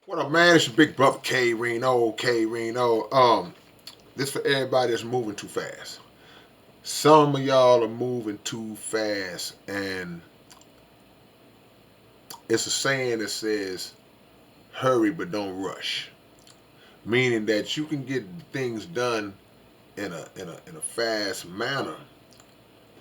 What up, man? It's your big brother K-Rino, K-Rino. This for everybody that's moving too fast. Some of y'all are moving too fast, and it's a saying that says, hurry but don't rush. Meaning that you can get things done in a fast manner,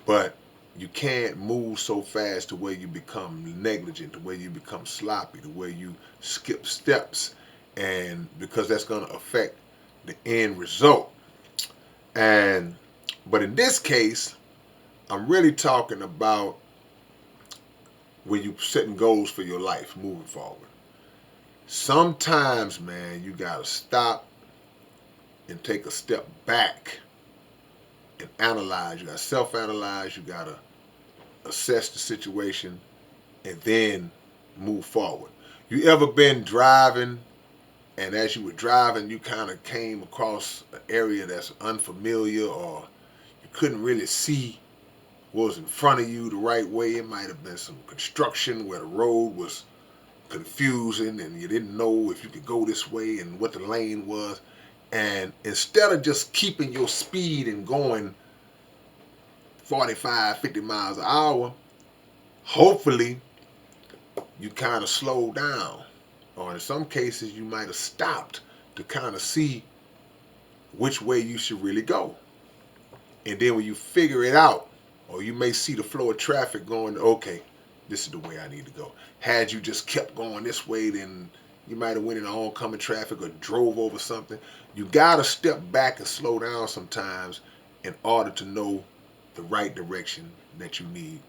but you can't move so fast to where you become negligent, to where you become sloppy, to where you skip steps, and because that's going to affect the end result. And but in this case, I'm really talking about when you setting goals for your life moving forward. Sometimes, man, you gotta stop and take a step back and analyze. You gotta self-analyze. You gotta assess the situation and then move forward. You ever been driving and as you were driving, you kind of came across an area that's unfamiliar or you couldn't really see was in front of you the right way. It might have been some construction where the road was confusing and you didn't know if you could go this way and what the lane was. And instead of just keeping your speed and going 45, 50 miles an hour, hopefully you kind of slow down. Or in some cases, you might have stopped to kind of see which way you should really go. And then when you figure it out, or you may see the flow of traffic going, okay, this is the way I need to go. Had you just kept going this way, then you might have went in oncoming traffic or drove over something. You gotta step back and slow down sometimes in order to know the right direction that you need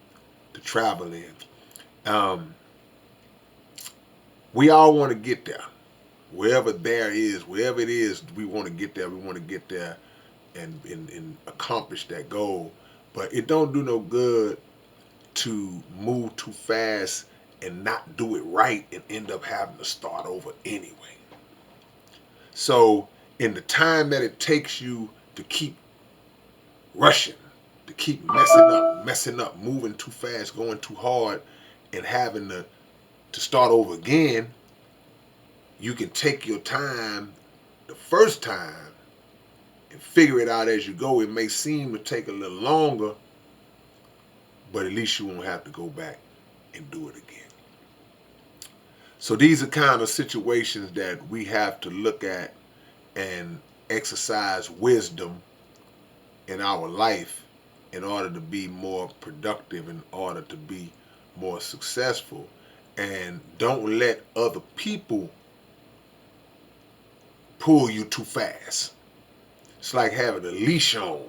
to travel in. Um, we all want to get there. Wherever there is, wherever it is, we want to get there. We want to get there and accomplish that goal. But it don't do no good to move too fast and not do it right and end up having to start over anyway. So in the time that it takes you to keep rushing, to keep messing up, moving too fast, going too hard, and having to start over again, you can take your time the first time and figure it out as you go. It may seem to take a little longer, but at least you won't have to go back and do it again. So these are kind of situations that we have to look at and exercise wisdom in our life in order to be more productive, in order to be more successful. And don't let other people pull you too fast. It's like having a leash on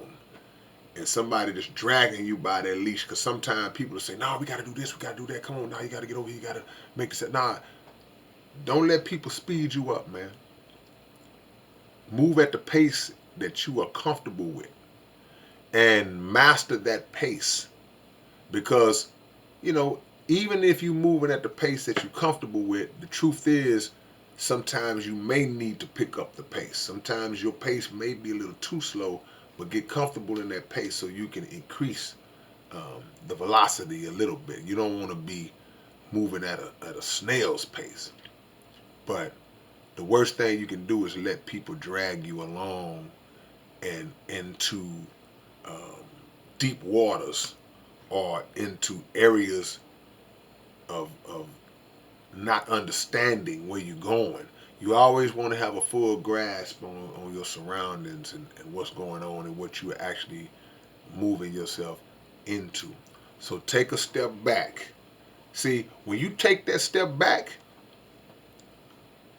and somebody just dragging you by that leash. Because sometimes people say, "No, we got to do this, we got to do that. Come on, now you got to get over here, you got to make this." Nah, don't let people speed you up, man. Move at the pace that you are comfortable with and master that pace. Because, you know, even if you're moving at the pace that you're comfortable with, the truth is sometimes you may need to pick up the pace. Sometimes your pace may be a little too slow, but get comfortable in that pace so you can increase the velocity a little bit. You don't want to be moving at a snail's pace. But the worst thing you can do is let people drag you along and into um, deep waters or into areas of not understanding where you're going. You always want to have a full grasp on your surroundings and what's going on and what you're actually moving yourself into. So take a step back. See, when you take that step back,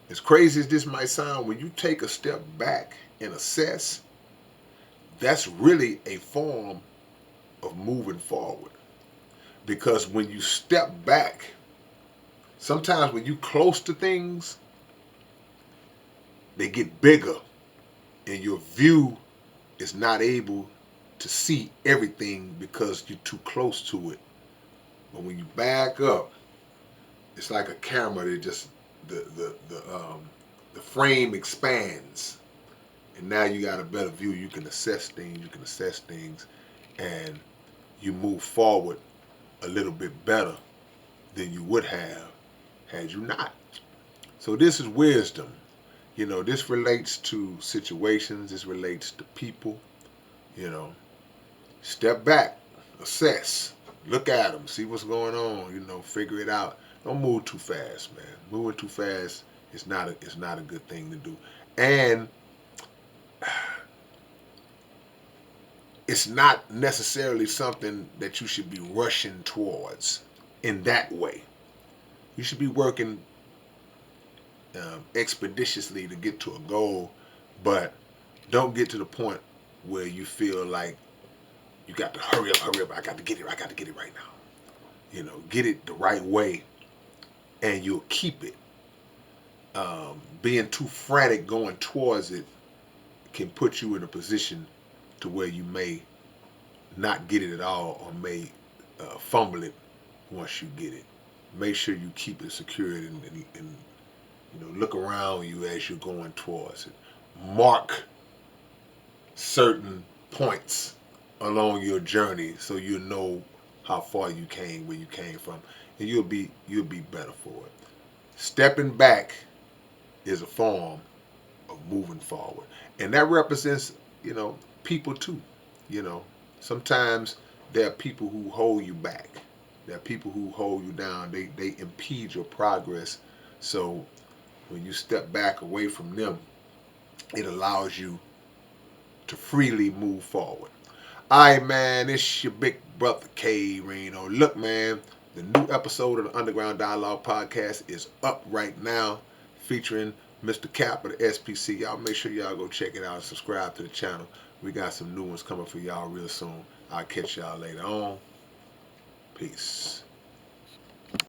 as crazy as this might sound, when you take a step back and assess, that's really a form of moving forward. Because when you step back, sometimes when you close to things, they get bigger and your view is not able to see everything because you're too close to it. But when you back up, it's like a camera that just the frame expands and now you got a better view. You can assess things. You can assess things, and you move forward a little bit better than you would have had you not. So this is wisdom. You know, this relates to situations. This relates to people. You know, step back, assess, look at them, see what's going on. You know, figure it out. Don't move too fast, man. Moving too fast is not a good thing to do. And it's not necessarily something that you should be rushing towards in that way. You should be working expeditiously to get to a goal, but don't get to the point where you feel like you got to hurry up, hurry up. I got to get it. I got to get it right now. You know, get it the right way, and you'll keep it. Being too frantic going towards it can put you in a position to where you may not get it at all, or may fumble it once you get it. Make sure you keep it secured, and you know, look around you as you're going towards it. Mark certain points along your journey so you know how far you came, where you came from, and you'll be better for it. Stepping back is a form of moving forward, and that represents, you know, people too. You know, sometimes there are people who hold you back. There are people who hold you down. They impede your progress. So when you step back away from them, it allows you to freely move forward. Alright, man, it's your big brother K-Rino. Look, man, the new episode of the Underground Dialogue Podcast is up right now, featuring Mr. Cap of the SPC. Y'all make sure y'all go check it out and subscribe to the channel. We got some new ones coming for y'all real soon. I'll catch y'all later on. Peace.